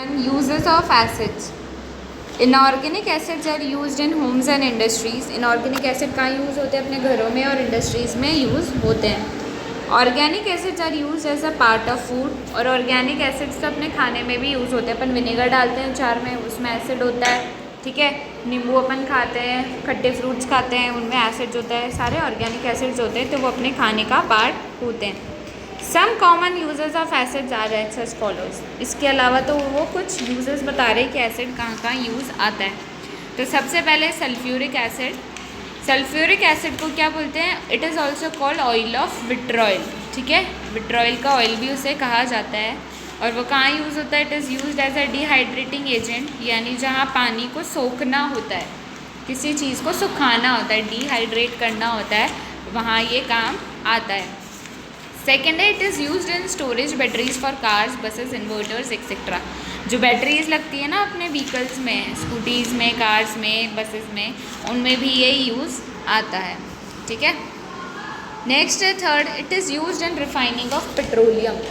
Uses of acids. Inorganic acids are used in homes and industries. Inorganic acid कहाँ use होते हैं? अपने घरों में और इंडस्ट्रीज़ में यूज़ होते हैं. Organic acids are use as a part of food. और ऑर्गेनिक एसिड्स तो अपने खाने में भी यूज़ होते हैं. अपन विनेगर डालते हैं अचार में, उसमें एसिड होता है. ठीक है. नींबू अपन खाते हैं, खट्टे फ्रूट्स खाते हैं, उनमें एसिड्स होता है. सारे ऑर्गेनिक एसिड्स होते हैं, तो वो अपने खाने का पार्ट होते हैं. Some common uses of acids are as follows. इसके अलावा तो वो कुछ यूजेस बता रहे हैं कि एसिड कहाँ कहाँ यूज़ आता है. तो सबसे पहले सल्फ्यूरिक एसिड. सल्फ्यूरिक एसिड को क्या बोलते हैं? It is also called oil of vitriol. ठीक है. विट्रॉयल का ऑयल भी उसे कहा जाता है. और वो कहाँ यूज़ होता है? It is use as a dehydrating agent, यानी जहाँ पानी को सोखना होता है, किसी चीज़ को सुखाना होता है, डिहाइड्रेट करना होता है, वहाँ ये काम आता है. सेकेंड है, it is use in storage batteries for cars, buses, inverters etcetera. जो बैटरीज लगती है ना अपने व्हीकल्स में, स्कूटीज़ में, कार्स में, बसेस में, उनमें भी ये यूज़ आता है. ठीक है. नेक्स्ट है third, it is use in refining of petroleum.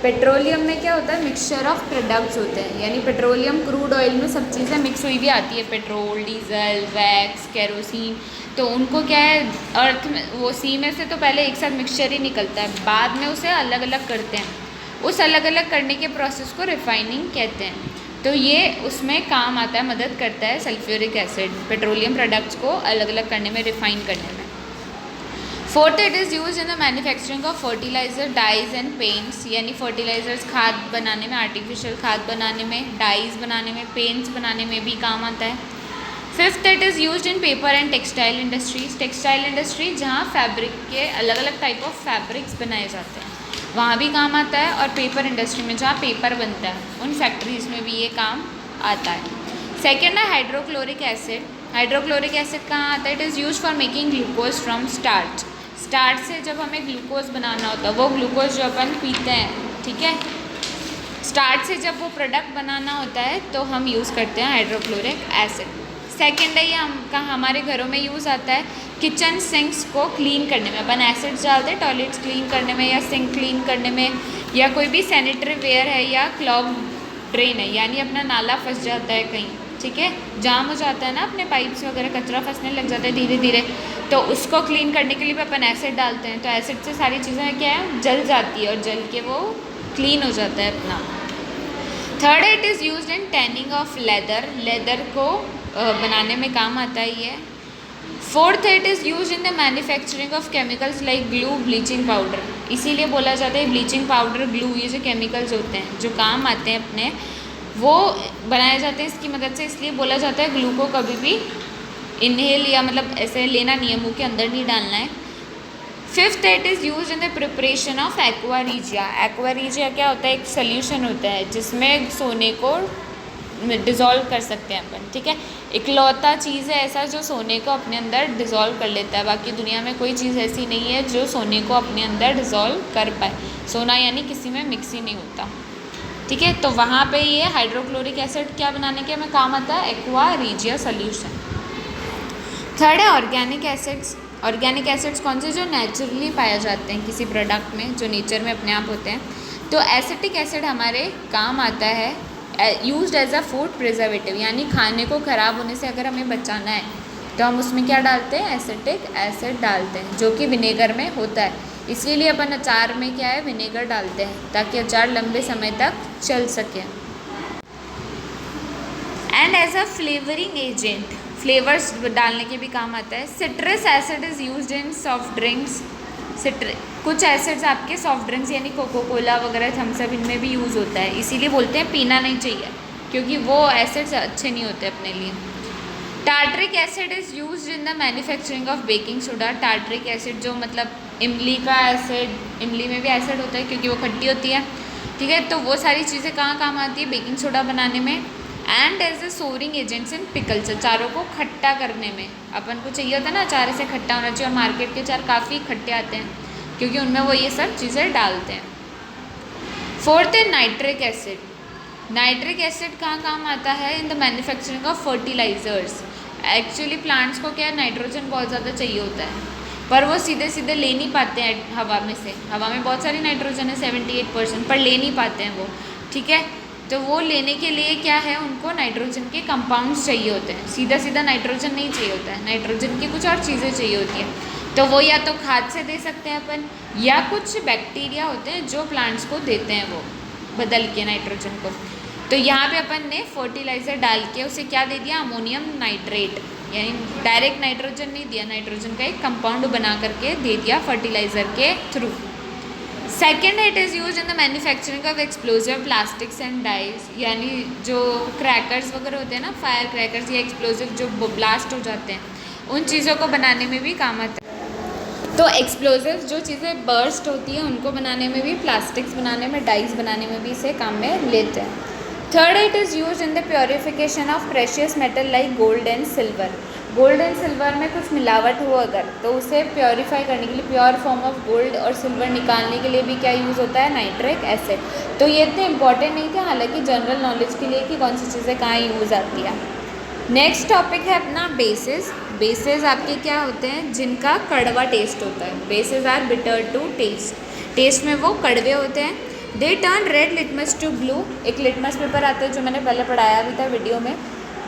Petroleum में क्या होता है? मिक्सचर ऑफ प्रोडक्ट्स होते हैं, यानी पेट्रोलियम क्रूड ऑयल में सब चीज़ें मिक्स हुई भी आती है, पेट्रोल, डीजल, वैक्स, केरोसिन. तो उनको क्या है, अर्थ में वो सी में से तो पहले एक साथ मिक्सचर ही निकलता है, बाद में उसे अलग अलग करते हैं. उस अलग अलग करने के प्रोसेस को रिफाइनिंग कहते हैं. तो ये उसमें काम आता है, मदद करता है सल्फ्यूरिक एसिड पेट्रोलियम प्रोडक्ट्स को अलग अलग करने में, रिफाइन करने में. Fourth, it is use in the manufacturing of fertiliser, dyes and paints. यानी फर्टिलाइजर्स खाद बनाने में, आर्टिफिशियल खाद बनाने में, डाइज बनाने में, पेंट्स बनाने में भी काम आता है. Fifth, it is use in paper and textile industries. Textile industry जहाँ फैब्रिक के अलग अलग टाइप ऑफ फैब्रिक्स बनाए जाते हैं, वहाँ भी काम आता है. और पेपर इंडस्ट्री में जहाँ पेपर बनता है, उन फैक्ट्रीज़ में भी ये काम आता है. सेकेंड है हाइड्रोक्लोरिक एसिड. हाइड्रोक्लोरिक एसिड कहाँ आता है? It is use for making glucose from starch. Starch से जब हमें ग्लूकोज बनाना होता है, वो ग्लूकोज जो अपन पीते हैं, ठीक है, स्टार्च से जब वो प्रोडक्ट बनाना होता है तो हम यूज़ करते हैं हाइड्रोक्लोरिक एसिड. सेकेंड है, ये हमारे घरों में यूज़ आता है किचन सिंक्स को क्लीन करने में. अपन एसिड्स डालते हैं टॉयलेट्स क्लीन करने में, या सिंक क्लीन करने में, या कोई भी सैनिटरी वेयर है, या क्लॉग ड्रेन है, यानी अपना नाला फंस जाता है कहीं, ठीक है, जाम हो जाता है ना, अपने पाइप्स वगैरह कचरा फंसने लग जाता है धीरे धीरे, तो उसको क्लीन करने के लिए भी अपन एसिड डालते हैं. तो एसिड से सारी चीज़ें क्या है, जल जाती है, और जल के वो क्लीन हो जाता है अपना. Third, it is use in tanning of leather. Leather को बनाने में काम आता है ये. Fourth, it is use in the manufacturing of chemicals like glue, bleaching powder. इसीलिए बोला जाता है ब्लीचिंग पाउडर, ग्लू, ये जो केमिकल्स होते हैं जो काम आते हैं अपने, वो बनाए जाते हैं इसकी मदद से. इसलिए बोला जाता है ग्लू को कभी भी इनहेल या मतलब ऐसे लेना नहीं है, मुँह के अंदर नहीं डालना है. Fifth, it is use in the preparation of aqua regia. Aqua regia क्या होता है? एक सोल्यूशन होता है जिसमें सोने को डिज़ोल्व कर सकते हैं अपन. ठीक है. इकलौता चीज़ है ऐसा जो सोने को अपने अंदर डिज़ोल्व कर लेता है. बाकी दुनिया में कोई चीज़ ऐसी नहीं है जो सोने को अपने अंदर डिज़ोल्व कर पाए. सोना यानी किसी में मिक्स ही नहीं होता. ठीक है. तो वहाँ पे ये हाइड्रोक्लोरिक एसिड क्या बनाने के में काम आता है? Aqua regia solution. थर्ड है ऑर्गेनिक एसिड्स. ऑर्गेनिक एसिड्स कौन से? जो नेचुरली पाए जाते हैं किसी प्रोडक्ट में, जो नेचर में अपने आप होते हैं. तो एसिटिक एसिड हमारे काम आता है used as a food preservative, यानी खाने को ख़राब होने से अगर हमें बचाना है तो हम उसमें क्या डालते हैं? एसिटिक एसिड डालते हैं, जो कि विनेगर में होता है. इसीलिए अपन अचार में क्या है? विनेगर डालते हैं, ताकि अचार लंबे समय तक चल सके. And as a flavouring agent, flavours डालने के भी काम आता है. Citrus acid is used in soft drinks. कुछ एसिड्स आपके सॉफ्ट ड्रिंक्स यानी कोको कोला वगैरह, थम्स अप, इनमें भी यूज़ होता है. इसीलिए बोलते हैं पीना नहीं चाहिए, क्योंकि वो एसिड्स अच्छे नहीं होते अपने लिए. Tartaric acid is used in the manufacturing of baking soda. Tartaric acid जो मतलब इमली का एसिड, इमली में भी एसिड होता है क्योंकि वो खट्टी होती है. ठीक है. तो वो सारी चीज़ें कहाँ काम आती है? बेकिंग सोडा बनाने में. And as a souring agents in pickles. अचारों को खट्टा करने में अपन को चाहिए होता है ना, अचार से खट्टा होना चाहिए, और मार्केट के अचार काफ़ी खट्टे आते हैं क्योंकि उनमें वो ये सब चीज़ें डालते हैं. फोर्थ है नाइट्रिक एसिड. नाइट्रिक एसिड कहाँ काम आता है? In the manufacturing of fertilisers. Actually plants को क्या है? नाइट्रोजन बहुत ज़्यादा चाहिए होता है, पर वो सीधे सीधे ले नहीं पाते हैं हवा में से. हवा में बहुत सारी नाइट्रोजन है 78%, पर ले नहीं पाते हैं वो. ठीक है. तो वो लेने के लिए क्या है, उनको नाइट्रोजन के कंपाउंड्स चाहिए होते हैं, सीधा सीधा नाइट्रोजन नहीं चाहिए होता है, नाइट्रोजन की कुछ और चीज़ें चाहिए होती हैं। तो वो या तो खाद से दे सकते हैं अपन, या कुछ बैक्टीरिया होते हैं जो प्लांट्स को देते हैं वो बदल के नाइट्रोजन को। तो यहाँ पे अपन ने फर्टिलाइज़र डाल के उसे क्या दे दिया, अमोनियम नाइट्रेट, यानी डायरेक्ट नाइट्रोजन नहीं दिया, नाइट्रोजन का एक कंपाउंड बना करके दे दिया फर्टिलाइज़र के through. Second, it is use in the manufacturing of explosive plastics and dyes, यानी जो क्रैकर्स वगैरह होते हैं ना, फायर क्रैकर्स या एक्सप्लोजिव जो ब्लास्ट हो जाते हैं, उन चीज़ों को बनाने में भी काम आता है। तो एक्सप्लोजिव जो चीज़ें बर्स्ट होती हैं उनको बनाने में भी, प्लास्टिक्स बनाने में, डाइज बनाने में भी इसे काम में लेते हैं। Third, it is use in the purification of precious metal like gold and silver. Gold and silver में कुछ मिलावट हो अगर, तो उसे प्योरीफाई करने के लिए, प्योर फॉर्म ऑफ गोल्ड और सिल्वर निकालने के लिए भी क्या यूज़ होता है, नाइट्रिक एसिड। तो ये इतने इंपॉर्टेंट नहीं थे, हालांकि जनरल नॉलेज के लिए कि कौन सी चीज़ें कहाँ यूज़ आती है। नेक्स्ट टॉपिक है अपना बेसिस। बेसिस आपके क्या होते हैं, जिनका कड़वा टेस्ट होता है। Bases are bitter to taste, taste में वो कड़वे होते हैं। They turn red litmus to blue. एक लिटमस पेपर आता है जो मैंने पहले पढ़ाया भी था वीडियो में,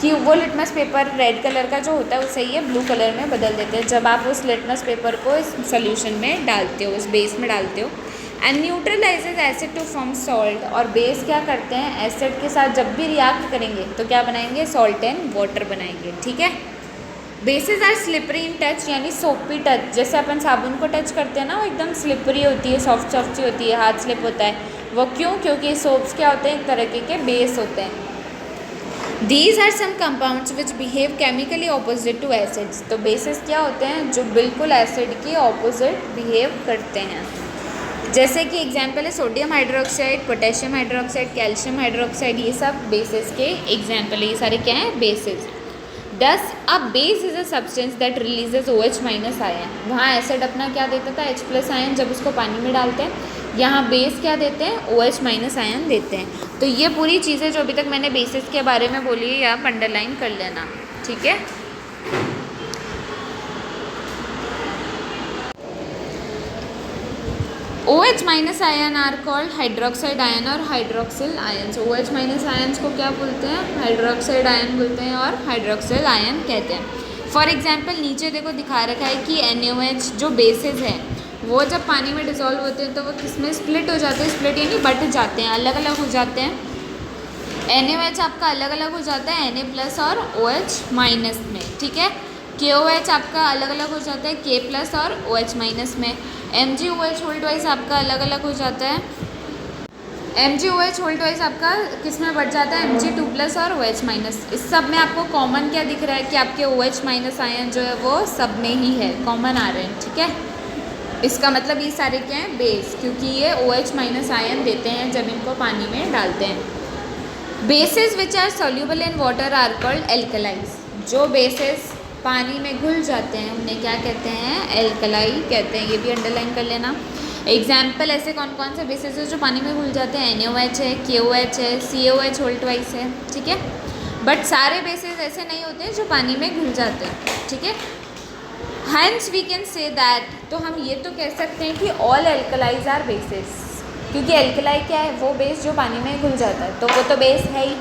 कि वो लिटमस पेपर रेड कलर का जो होता है उसे ये ब्लू कलर में बदल देते हैं जब आप उस लिटमस पेपर को इस सोल्यूशन में डालते हो, उस बेस में डालते हो। And neutralises acid to form salt. और बेस क्या करते हैं, एसिड के साथ जब भी रिएक्ट करेंगे तो क्या बनाएंगे, सॉल्ट एंड वाटर बनाएंगे, ठीक है। Bases are slippery in touch, यानी सोपी टच, जैसे अपन साबुन को टच करते हैं ना, वो एकदम स्लिपरी होती है, सॉफ्ट सॉफ्ट सी होती है, हाथ स्लिप होता है वो, क्यों, क्योंकि सोप्स क्या होते हैं, एक तरह के बेस होते हैं। These are some compounds which behave chemically opposite to acids। तो बेसिस क्या होते हैं, जो बिल्कुल एसिड के ऑपोजिट बिहेव करते हैं। जैसे कि एग्जाम्पल है sodium hydroxide, potassium hydroxide, calcium hydroxide, ये सब बेसिस के एग्जाम्पल है। ये सारे क्या हैं, basis. Thus a base is a substance that releases OH minus ion. वहाँ एसिड अपना क्या देता था, H प्लस आयन, जब उसको पानी में डालते हैं। यहाँ बेस क्या देते हैं, OH माइनस आयन देते हैं। तो ये पूरी चीज़ें जो अभी तक मैंने बेसिस के बारे में बोली है, आप अंडरलाइन कर लेना, ठीक है। OH minus ion are called hydroxide ion और hydroxyl ion. OH minus ion को क्या बोलते हैं, हाइड्रोक्साइड आयन बोलते हैं और हाइड्रोक्सिल आयन कहते हैं। फॉर एग्जाम्पल नीचे देखो दिखा रखा है कि NaOH जो बेसिस है वो जब पानी में डिज़ोल्व होते हैं तो वो किस में स्प्लिट हो जाते हैं, स्प्लिट यानी बट जाते हैं, अलग अलग हो जाते हैं। NaOH आपका अलग अलग हो जाता है Na प्लस और OH माइनस में, ठीक है। KOH आपका अलग अलग हो जाता है K प्लस और OH माइनस में। MgOH होल्ड वाइज आपका अलग अलग हो जाता है, MgOH होल्ड वाइज आपका किस में बढ़ जाता है, Mg2 प्लस और OH माइनस। इस सब में आपको कॉमन क्या दिख रहा है कि आपके OH माइनस आयन जो है वो सब में ही है, कॉमन आ रहे हैं, ठीक है। इसका मतलब ये सारे क्या हैं, बेस, क्योंकि ये OH माइनस आयन देते हैं जब इनको पानी में डालते हैं। Bases which are soluble in water are called alkalis. जो बेसिस पानी में घुल जाते हैं उन्हें क्या कहते हैं, एल्कलाई कहते हैं। ये भी अंडरलाइन कर लेना। एग्जाम्पल ऐसे कौन कौन से बेसिस है जो पानी में घुल जाते हैं, NaOH है, KOH है, CaOH होल्ड वाइज है, ठीक है। बट सारे बेसिस ऐसे नहीं होते हैं जो पानी में घुल जाते हैं, ठीक है। Hence we can say that, तो हम ये तो कह सकते हैं कि all alkalis are bases, क्योंकि एल्कलाई क्या है, वो बेस जो पानी में घुल जाता है, तो वो तो बेस है ही,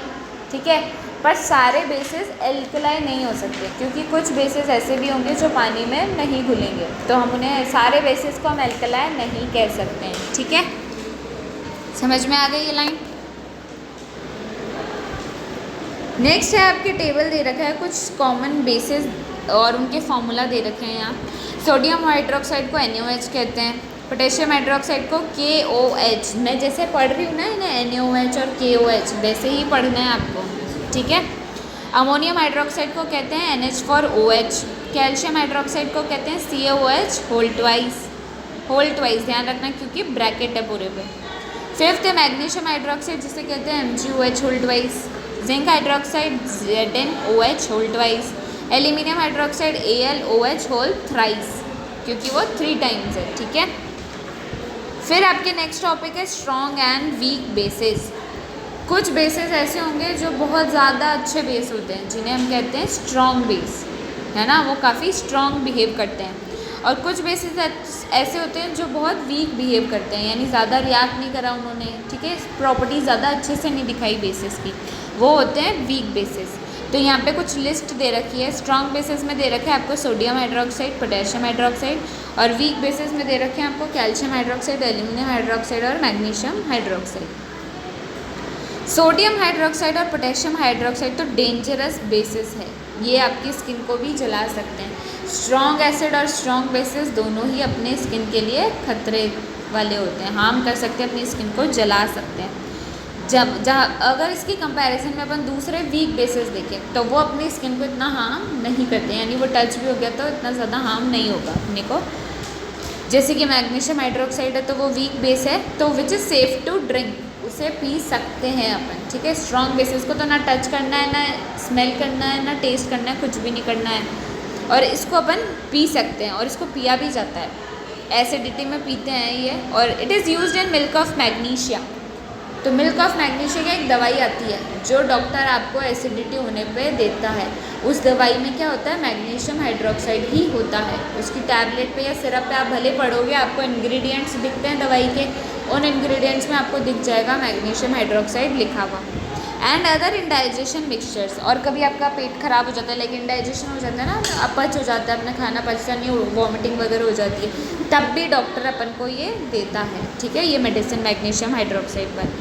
ठीक है। पर सारे बेसिस एल्कलाई नहीं हो सकते, क्योंकि कुछ बेसिस ऐसे भी होंगे जो पानी में नहीं घुलेंगे, तो हम उन्हें, सारे बेसिस को हम एल्कलाई नहीं कह सकते हैं, ठीक है। समझ में आ गई ये लाइन। नेक्स्ट है आपके टेबल दे रखा है कुछ कॉमन बेसिस और उनके फॉर्मूला दे रखे हैं यहाँ। सोडियम हाइड्रोक्साइड को NaOH कहते हैं, पोटेशियम हाइड्रोक्साइड को KOH। मैं जैसे पढ़ रही हूँ ना इन्हें NaOH और KOH वैसे ही पढ़ना है आपको, ठीक है। अमोनियम हाइड्रोक्साइड को कहते हैं NH4OH। कैल्शियम हाइड्रोक्साइड को कहते हैं CaOH होल्ड वाइज, ध्यान रखना क्योंकि ब्रैकेट है पूरे पे। फिफ्थ है मैग्नीशियम हाइड्रोक्साइड जिसे कहते हैं MgOH whole twice. Zinc hydroxide ZnOH whole twice. Aluminium hydroxide AlOH whole thrice, क्योंकि वो 3 टाइम्स है, ठीक है। फिर आपके नेक्स्ट टॉपिक है स्ट्रॉन्ग एंड वीक बेसिस। कुछ बेसिस ऐसे होंगे जो बहुत ज़्यादा अच्छे बेस होते हैं जिन्हें हम कहते हैं स्ट्रॉन्ग बेस, है ना, वो काफ़ी स्ट्रॉन्ग बिहेव करते हैं। और कुछ बेसिस ऐसे होते हैं जो बहुत वीक बिहेव करते हैं, यानी ज़्यादा रिएक्ट नहीं करा उन्होंने, ठीक है, प्रॉपर्टी ज़्यादा अच्छे से नहीं दिखाई बेसिस की, वो होते हैं वीक बेसिस। तो यहाँ पे कुछ लिस्ट दे रखी है। स्ट्रॉन्ग बेसिस में दे रखा है आपको सोडियम हाइड्रोक्साइड, पोटेशियम हाइड्रोक्साइड, और वीक बेसिस में दे रखे हैं आपको कैल्शियम हाइड्रोक्साइड, एल्यूमिनियम हाइड्रोक्साइड और मैग्नीशियम हाइड्रोक्साइड। सोडियम हाइड्रोक्साइड और पोटेशियम हाइड्रोक्साइड तो डेंजरस बेसिस है, ये आपकी स्किन को भी जला सकते हैं। स्ट्रॉन्ग एसिड और स्ट्रॉन्ग बेसिस दोनों ही अपने स्किन के लिए खतरे वाले होते हैं, हार्म कर सकते हैं, अपनी स्किन को जला सकते हैं। अगर इसकी कंपैरिजन में अपन दूसरे वीक बेसिस देखें तो वो अपनी स्किन को इतना हार्म नहीं करते, यानी वो टच भी हो गया तो इतना ज़्यादा हार्म नहीं होगा अपने को। जैसे कि मैग्नीशियम हाइड्रोक्साइड है तो वो वीक बेस है, तो which is safe to drink, उसे पी सकते हैं अपन, ठीक है। स्ट्रॉन्ग बेसिस को तो ना टच करना है, ना स्मेल करना है, ना टेस्ट करना है, कुछ भी नहीं करना है, और इसको अपन पी सकते हैं और इसको पिया भी जाता है, एसिडिटी में पीते हैं ये। और it is used in milk of magnesia. तो मिल्क ऑफ मैग्नीशिया की एक दवाई आती है जो डॉक्टर आपको एसिडिटी होने पे देता है। उस दवाई में क्या होता है, मैग्नीशियम हाइड्रोक्साइड ही होता है। उसकी टैबलेट पे या सिरप पे आप भले पढ़ोगे, आपको इंग्रेडिएंट्स दिखते हैं दवाई के, उन इंग्रेडिएंट्स में आपको दिख जाएगा मैग्नीशियम हाइड्रोक्साइड लिखा हुआ। एंड अदर इंडाइजेशन मिक्सचर्स, और कभी आपका पेट खराब हो जाता है, लेकिन इंडाइजेशन हो जाता है ना, अपच हो जाता है, अपना खाना पचता नहीं, वॉमिटिंग वगैरह हो जाती है, तब भी डॉक्टर अपन को ये देता है, ठीक है, ये मेडिसिन मैग्नीशियम हाइड्रोक्साइड पर।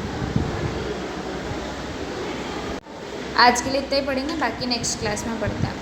आज के लिए इतना ही पढ़ेंगे, बाकी नेक्स्ट क्लास में पढ़ते हैं।